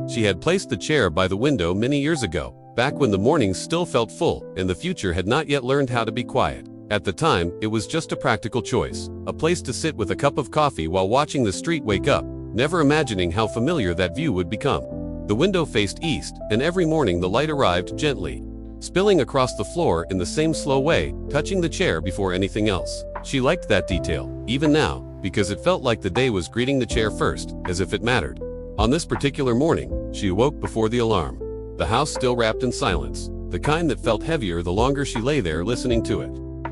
She had placed the chair by the window many years ago, back when the mornings still felt full and the future had not yet learned how to be quiet. At the time, it was just a practical choice, a place to sit with a cup of coffee while watching the street wake up, never imagining how familiar that view would become. The window faced east, and every morning the light arrived gently, spilling across the floor in the same slow way, touching the chair before anything else. She liked that detail, even now, because it felt like the day was greeting the chair first, as if it mattered. On this particular morning, she awoke before the alarm. The house still wrapped in silence, the kind that felt heavier the longer she lay there listening to it.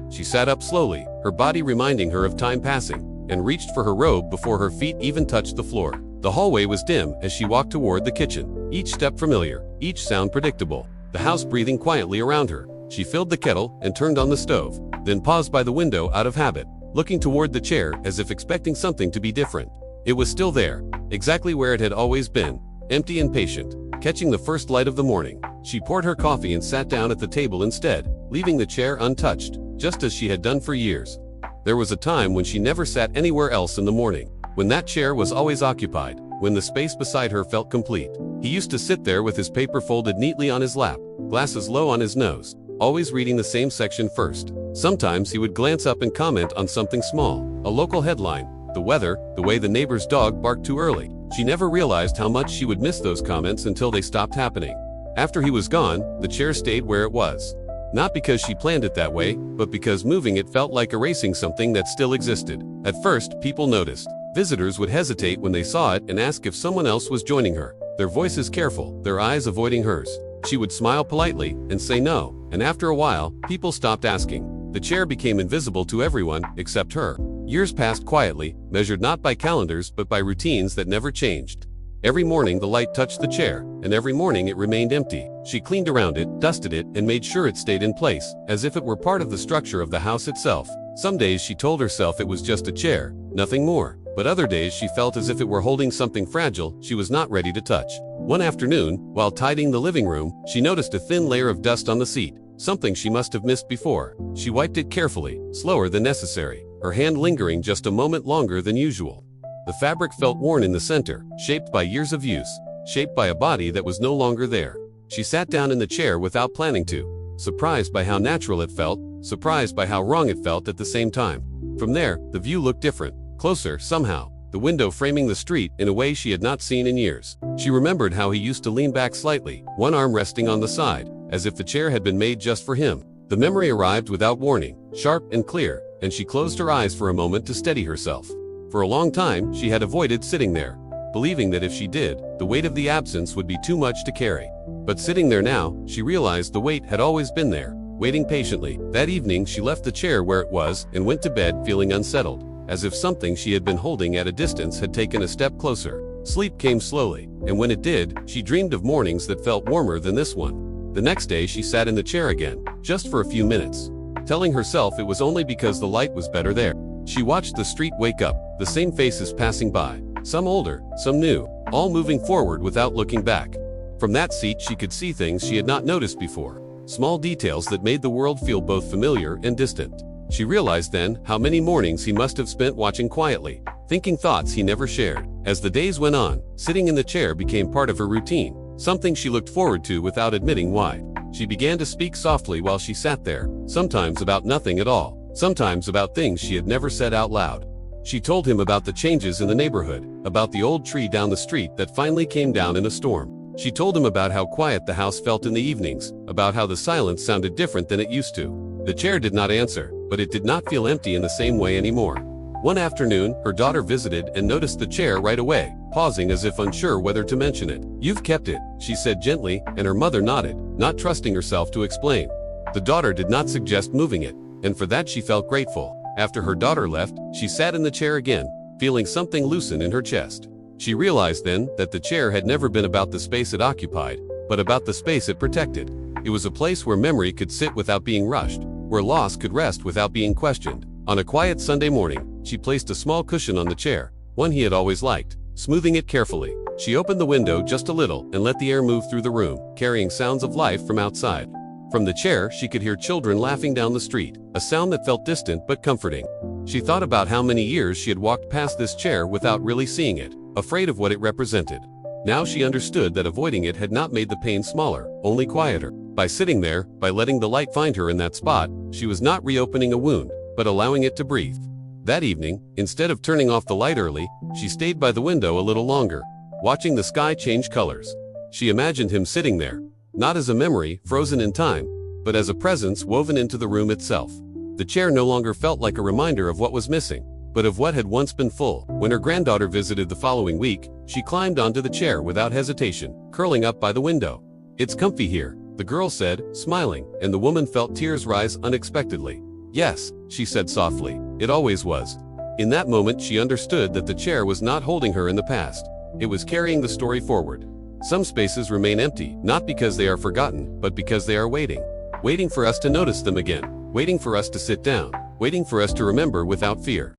She sat up slowly, her body reminding her of time passing, and reached for her robe before her feet even touched the floor. The hallway was dim as she walked toward the kitchen, each step familiar, each sound predictable, the house breathing quietly around her. She filled the kettle and turned on the stove, then paused by the window out of habit, looking toward the chair as if expecting something to be different. It was still there, exactly where it had always been, empty and patient, catching the first light of the morning. She poured her coffee and sat down at the table instead, leaving the chair untouched, just as she had done for years. There was a time when she never sat anywhere else in the morning, when that chair was always occupied, when the space beside her felt complete. He used to sit there with his paper folded neatly on his lap, glasses low on his nose, always reading the same section first. Sometimes he would glance up and comment on something small, a local headline, the weather, the way the neighbor's dog barked too early. She never realized how much she would miss those comments until they stopped happening. After he was gone, the chair stayed where it was. Not because she planned it that way, but because moving it felt like erasing something that still existed. At first, people noticed. Visitors would hesitate when they saw it and ask if someone else was joining her, their voices careful, their eyes avoiding hers. She would smile politely and say no, and after a while, people stopped asking. The chair became invisible to everyone except her. Years passed quietly, measured not by calendars but by routines that never changed. Every morning the light touched the chair, and every morning it remained empty. She cleaned around it, dusted it, and made sure it stayed in place, as if it were part of the structure of the house itself. Some days she told herself it was just a chair, nothing more. But other days she felt as if it were holding something fragile she was not ready to touch. One afternoon, while tidying the living room, she noticed a thin layer of dust on the seat, something she must have missed before. She wiped it carefully, slower than necessary, her hand lingering just a moment longer than usual. The fabric felt worn in the center, shaped by years of use, shaped by a body that was no longer there. She sat down in the chair without planning to, surprised by how natural it felt, surprised by how wrong it felt at the same time. From there, the view looked different, closer somehow, the window framing the street in a way she had not seen in years. She remembered how he used to lean back slightly, one arm resting on the side, as if the chair had been made just for him. The memory arrived without warning, sharp and clear, and she closed her eyes for a moment to steady herself. For a long time, she had avoided sitting there, believing that if she did, the weight of the absence would be too much to carry. But sitting there now, she realized the weight had always been there, waiting patiently. That evening, she left the chair where it was and went to bed feeling unsettled, as if something she had been holding at a distance had taken a step closer. Sleep came slowly, and when it did, she dreamed of mornings that felt warmer than this one. The next day, she sat in the chair again, just for a few minutes, telling herself it was only because the light was better there. She watched the street wake up, the same faces passing by, some older, some new, all moving forward without looking back. From that seat she could see things she had not noticed before, small details that made the world feel both familiar and distant. She realized then how many mornings he must have spent watching quietly, thinking thoughts he never shared. As the days went on, sitting in the chair became part of her routine, something she looked forward to without admitting why. She began to speak softly while she sat there, sometimes about nothing at all, sometimes about things she had never said out loud. She told him about the changes in the neighborhood, about the old tree down the street that finally came down in a storm. She told him about how quiet the house felt in the evenings, about how the silence sounded different than it used to. The chair did not answer, but it did not feel empty in the same way anymore. One afternoon, her daughter visited and noticed the chair right away, pausing as if unsure whether to mention it. "You've kept it," she said gently, and her mother nodded, not trusting herself to explain. The daughter did not suggest moving it, and for that she felt grateful. After her daughter left, she sat in the chair again, feeling something loosen in her chest. She realized then that the chair had never been about the space it occupied, but about the space it protected. It was a place where memory could sit without being rushed, where loss could rest without being questioned. On a quiet Sunday morning, she placed a small cushion on the chair, one he had always liked, smoothing it carefully. She opened the window just a little and let the air move through the room, carrying sounds of life from outside. From the chair, she could hear children laughing down the street, a sound that felt distant but comforting. She thought about how many years she had walked past this chair without really seeing it, afraid of what it represented. Now she understood that avoiding it had not made the pain smaller, only quieter. By sitting there, by letting the light find her in that spot, she was not reopening a wound, but allowing it to breathe. That evening, instead of turning off the light early, she stayed by the window a little longer, watching the sky change colors. She imagined him sitting there, not as a memory frozen in time, but as a presence woven into the room itself. The chair no longer felt like a reminder of what was missing, but of what had once been full. When her granddaughter visited the following week, she climbed onto the chair without hesitation, curling up by the window. "It's comfy here," the girl said, smiling, and the woman felt tears rise unexpectedly. "Yes," she said softly, "it always was." In that moment she understood that the chair was not holding her in the past. It was carrying the story forward. Some spaces remain empty, not because they are forgotten, but because they are waiting. Waiting for us to notice them again. Waiting for us to sit down. Waiting for us to remember without fear.